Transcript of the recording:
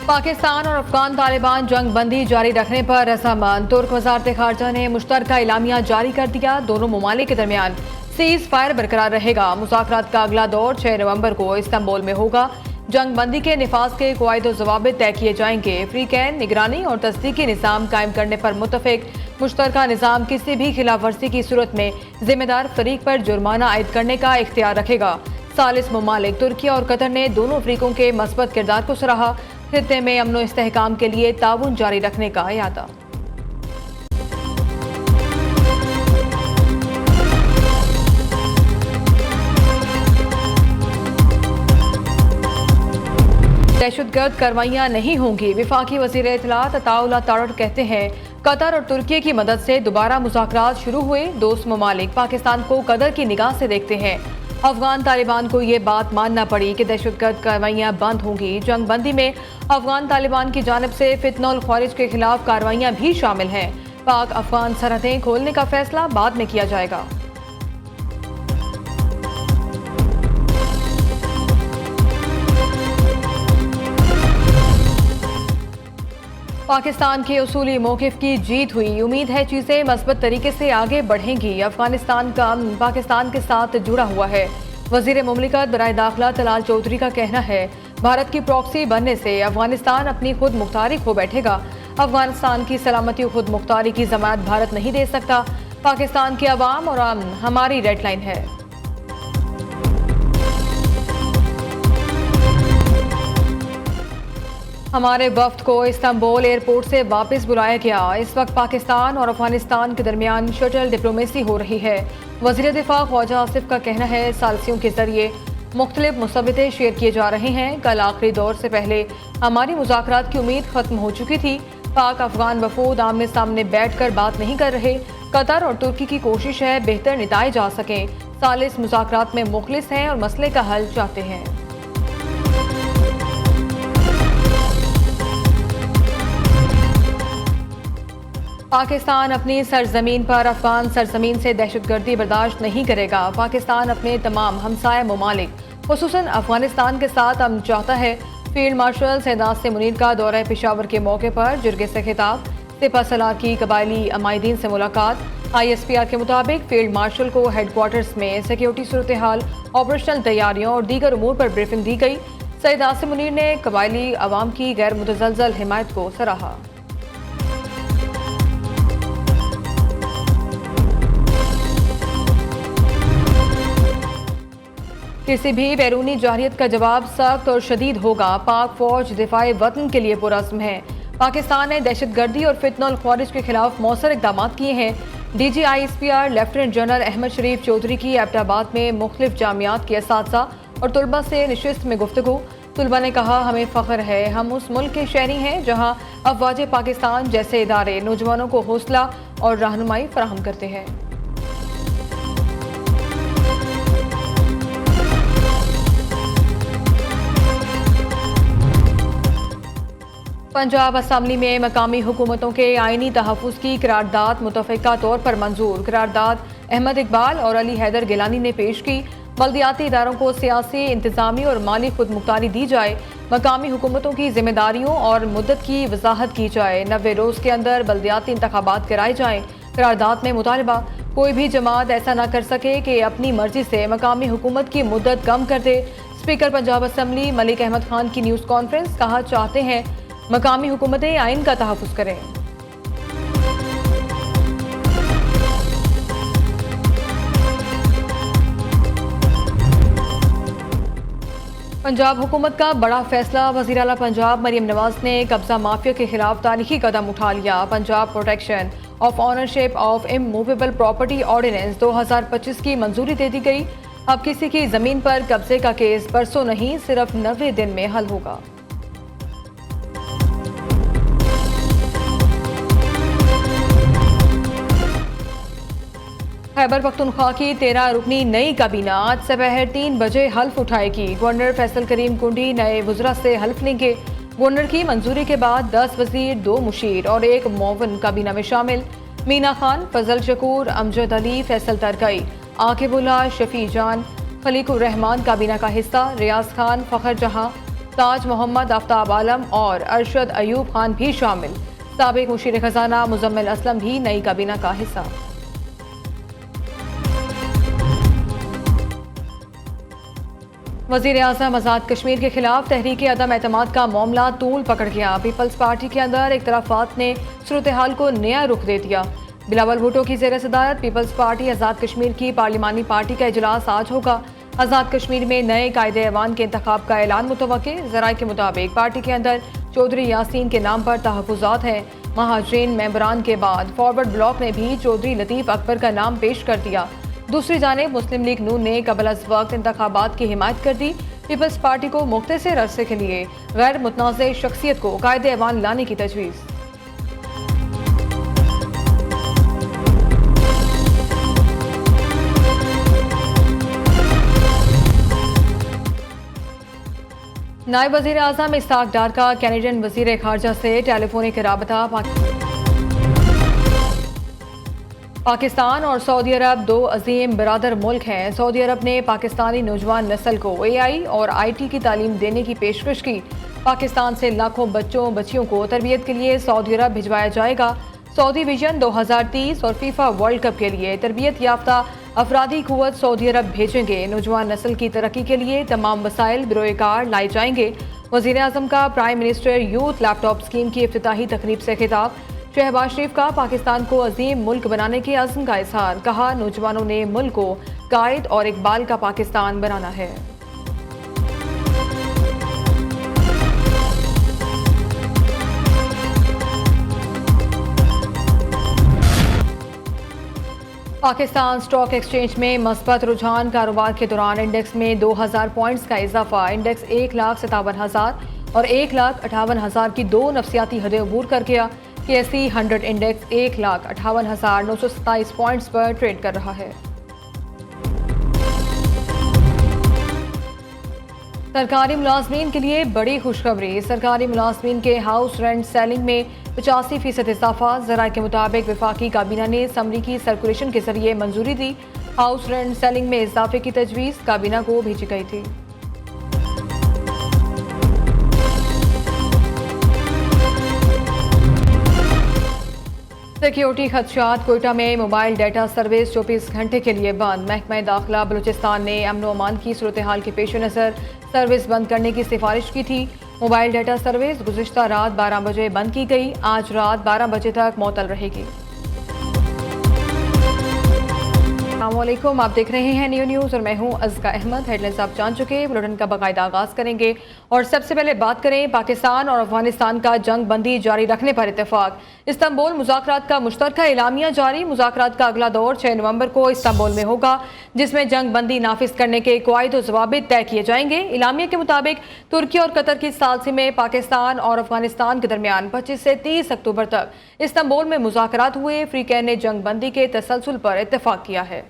पाकिस्तान और अफगान तालिबान जंग बंदी जारी रखने पर रजामंद। तुर्क वजारत खारजा ने मुश्तरका इलामिया जारी कर दिया। दोनों ममालिक के दरमियान सीज फायर बरकरार रहेगा। मुज़ाकरात का अगला दौर 6 नवंबर को इस्तांबुल में होगा। जंग बंदी के निफाज के कवायद जवाबित तय किए जाएंगे। फ्री कैन, निगरानी और तस्दीकी निज़ाम कायम करने पर मुत्तफिक। मुश्तरका निज़ाम किसी भी खिलाफ वर्जी की सूरत में जिम्मेदार फरीक पर जुर्माना आयद करने का इख्तियार रखेगा। सालिस ममालिक तुर्की और कतर ने दोनों फरीकों के मस्बत किरदार को सराहा। खित्ते में अमन इस्तेहकाम के लिए ताउन जारी रखने का इरादा। दहशतगर्द कार्रवाइयां नहीं होंगी। विफाकी वज़ीर इत्तलात अताउल्लाह तारड़ कहते हैं कतर और तुर्की की मदद से दोबारा मुज़ाकरात शुरू हुए। दोस्त ममालिक पाकिस्तान को कदर की निगाह से देखते हैं। अफगान तालिबान को ये बात मानना पड़ी कि दहशतगर्द कार्रवाइयां बंद होंगी। जंग बंदी में अफगान तालिबान की जानिब से फितनल ख्वारिज के खिलाफ कार्रवाइयां भी शामिल हैं। पाक अफगान सरहदें खोलने का फैसला बाद में किया जाएगा। पाकिस्तान के उसूली मौक़िफ़ की जीत हुई। उम्मीद है चीज़ें मस्बत तरीके से आगे बढ़ेंगी। अफगानिस्तान का अमन पाकिस्तान के साथ जुड़ा हुआ है। वज़ीर मुमलिकत बराए दाखिला तलाल चौधरी का कहना है भारत की प्रॉक्सी बनने से अफगानिस्तान अपनी खुद मुख्तारी खो बैठेगा। अफगानिस्तान की सलामती और खुद मुख्तारी की ज़मानत भारत नहीं दे सकता। पाकिस्तान के अवाम और अमन हमारी रेड लाइन है। हमारे वफ्द को इस्तांबुल एयरपोर्ट से वापस बुलाया गया। इस वक्त पाकिस्तान और अफगानिस्तान के दरमियान शटल डिप्लोमेसी हो रही है। वज़ीर दिफा ख्वाजा आसिफ का कहना है सालसियों के जरिए मुख्तलिफ मुसव्वते शेयर किए जा रहे हैं। कल आखिरी दौर से पहले हमारी मुज़ाकरात की उम्मीद खत्म हो चुकी थी। पाक अफगान वफूद आमने सामने बैठ कर बात नहीं कर रहे। कतर और तुर्की की कोशिश है बेहतर निताए जा सकें। सालिस मुज़ाकरात में मुखलिस हैं और मसले का हल चाहते हैं। पाकिस्तान अपनी सरजमीन पर अफगान सरजमीन से दहशतगर्दी बर्दाश्त नहीं करेगा। पाकिस्तान अपने तमाम हमसाया ममालिक खुसूसन अफगानिस्तान के साथ अमन चाहता है। फील्ड मार्शल सैयद नासिर मुनीर का दौरा पेशावर के मौके पर जुर्गे से खिताब। सिपह सलार की कबायली अमायदीन से मुलाकात। ISPR के मुताबिक फील्ड मार्शल को हेडक्वार्टर्स में सिक्योरिटी सूरत हाल, ऑपरेशनल तैयारियों और दीगर उमूर पर ब्रीफिंग दी गई। सैयद नासिर मुनीर ने कबायली अवाम की गैर मुतज़लज़ल हिमायत को सराहा। किसी भी बैरूनी जाहिरियत का जवाब सख्त और शदीद होगा। पाक फौज दिफाए वतन के लिए पुरज़्म है। पाकिस्तान ने दहशतगर्दी और फितनल ख्वारिज के खिलाफ मौसर इक़दाम किए हैं। DG ISPR lieutenant general Ahmed Sharif Chaudhry की एबटाबाद में मुख्तलिफ जामियात के असातिज़ा और तलबा से नशिस्त में गुफ्तगू। तलबा ने कहा हमें फ़ख्र है हम उस मुल्क के शहरी हैं जहाँ अफवाज पाकिस्तान जैसे इदारे नौजवानों को हौसला और रहनुमाई फराहम करते हैं। पंजाब असम्बली में मकामी हुकूमतों के आइनी तहफ़्फ़ुज़ की करारदाद मुतफ़िक़ा तौर पर मंजूर। करारदाद अहमद इकबाल और अली हैदर गिलानी ने पेश की। बल्दियाती इदारों को सियासी, इंतज़ामी और माली खुद मुख्तारी दी जाए। मकामी हुकूमतों की जिम्मेदारियों और मुद्दत की वजाहत की जाए। 90 रोज़ के अंदर बल्दियाती इंतखाबात कराए जाएँ। करारदाद में मुतालबा कोई भी जमात ऐसा न कर सके कि अपनी मर्जी से मकामी हुकूमत की मुद्दत कम कर दे। स्पीकर पंजाब असम्बली मलिक अहमद खान की न्यूज़ कॉन्फ्रेंस कहा चाहते हैं मकामी हुकूमतें आइन का तहफ़्फ़ुज़ करें। पंजाब हुकूमत का बड़ा फैसला। वज़ीर आला पंजाब मरियम नवाज ने कब्जा माफिया के खिलाफ तारीखी कदम उठा लिया। Punjab protection of ownership of immovable property ordinance 2025 की मंजूरी दे दी गई। अब किसी की जमीन पर कब्जे का केस परसों नहीं सिर्फ 90 दिन में हल होगा। खैबर पख्तूनख्वा की 13 रुकनी नई काबीना आज दोपहर 3 बजे हल्फ उठाएगी। गवर्नर फैसल करीम कुंडी नए वज़रा से हल्फ लेंगे। गवर्नर की मंजूरी के बाद 10 वजीर, 2 मुशीर और 1 मुआविन काबीना में शामिल। मीना खान, फजल शकूर, अमजद अली, फैसल तरकई, आकिबुल्लाह, शफी जान, खलीकुर रहमान काबीना का हिस्सा। रियाज खान, फ़खर जहां, ताज मोहम्मद, आफ्ताब आलम और अरशद अयूब खान भी शामिल। साबिक मुशीर खजाना मुजम्मिल असलम भी नई काबीना का हिस्सा। वजीर आज़म आज़ाद कश्मीर के खिलाफ तहरीक अदम एतमाद का मामला तूल पकड़ गया। पीपल्स पार्टी के अंदर इख्तलाफात ने सूरत हाल को नया रुख दे दिया। बिलावल भुट्टो की ज़ेर सदारत पीपल्स पार्टी आज़ाद कश्मीर की पार्लिमानी पार्टी का इजलास आज होगा। आज़ाद कश्मीर में नए कायदे ऐवान के इंतखाब का ऐलान मुतवक्के। ज़राए के मुताबिक पार्टी के अंदर चौधरी यासीन के नाम पर तहफ़्फ़ुज़ात हैं। महाजरीन मेंबरान के बाद फॉरवर्ड ब्लॉक ने भी चौधरी लतीफ़ अकबर का नाम पेश कर दिया। दूसरी जानिब मुस्लिम लीग नून ने कबल अज़ वक्त इंतखाबात की हिमायत कर दी। पीपल्स पार्टी को मुख्तसर अरसे के लिए गैर मुतनाज़ शख्सियत को कायदे ऐवान लाने की तजवीज़। नायब वज़ीर आज़म इस्हाक डार का कैनेडियन वज़ीर ख़ारजा से टेलीफोनिक राबता। पाकिस्तान और सऊदी अरब दो अजीम बिरादर मुल्क हैं। सऊदी अरब ने पाकिस्तानी नौजवान नस्ल को AI और IT की तालीम देने की पेशकश की। पाकिस्तान से लाखों बच्चों बच्चियों को तरबियत के लिए सऊदी अरब भिजवाया जाएगा। सऊदी विजन 2030 और फीफा वर्ल्ड कप के लिए तरबियत याफ्ता अफरादी कुव्वत सऊदी अरब भेजेंगे। नौजवान नस्ल की तरक्की के लिए तमाम वसाइल बिरोएकार लाए जाएंगे। वज़ीर आज़म का prime minister youth laptop scheme की इफ्तिताही तकरीब से खिताब। शहबाज शरीफ का पाकिस्तान को अजीम मुल्क बनाने के अज़्म का इज़हार। कहा, नौजवानों ने मुल्क को कायद और इकबाल का पाकिस्तान बनाना है। पाकिस्तान स्टॉक एक्सचेंज में मस्बत रुझान। कारोबार के दौरान इंडेक्स में 2000 पॉइंट्स का इजाफा। इंडेक्स 1,57,000 और 1,58,000 की दो नफसियाती हदें अबूर कर गया। KSE 100 इंडेक्स 1,58,927 पॉइंट्स पर ट्रेड कर रहा है। सरकारी मुलाजमीन के लिए बड़ी खुशखबरी। सरकारी मुलाजमीन के हाउस रेंट सेलिंग में 85% इजाफा। ज़राए के मुताबिक वफाकी काबीना ने समरी की सर्कुलेशन के जरिए मंजूरी दी। हाउस रेंट सेलिंग में इजाफे की तजवीज़ काबीना को भेजी गई थी। सिक्योरिटी खदशात। कोयटा में मोबाइल डाटा सर्विस 24 घंटे के लिए बंद। महकमा दाखिला बलूचिस्तान ने अमन व अमान की सूरत हाल के पेश नज़र सर्विस बंद करने की सिफारिश की थी। मोबाइल डाटा सर्विस गुज़िश्ता रात 12 बजे बंद की गई। आज रात 12 बजे तक मुअत्तल रहेगी। अस्सलामुअलैकुम, आप देख रहे हैं न्यूज़ और मैं हूं अज़का अहमद। हेडलाइंस आप जान चुके। बुलेटिन का बाकायदा आगाज़ करेंगे और सबसे पहले बात करें पाकिस्तान और अफगानिस्तान का जंग बंदी जारी रखने पर इत्तेफाक। इस्तांबुल मुज़ाकरात का मुश्तरका एलामिया जारी। मुज़ाकरात का अगला दौर 6 नवंबर को इस्तांबुल में होगा, जिसमें जंग बंदी नाफिज करने के कवायद और ज़वाबित तय किए जाएंगे। एलामिया के मुताबिक तुर्की और कतर की सालसी में पाकिस्तान और अफगानिस्तान के दरमियान 25 से 30 अक्टूबर तक इस्तांबुल में मुज़ाकरात हुए। फ्रीकैन ने जंग बंदी के तसलसल पर इत्तेफाक किया है।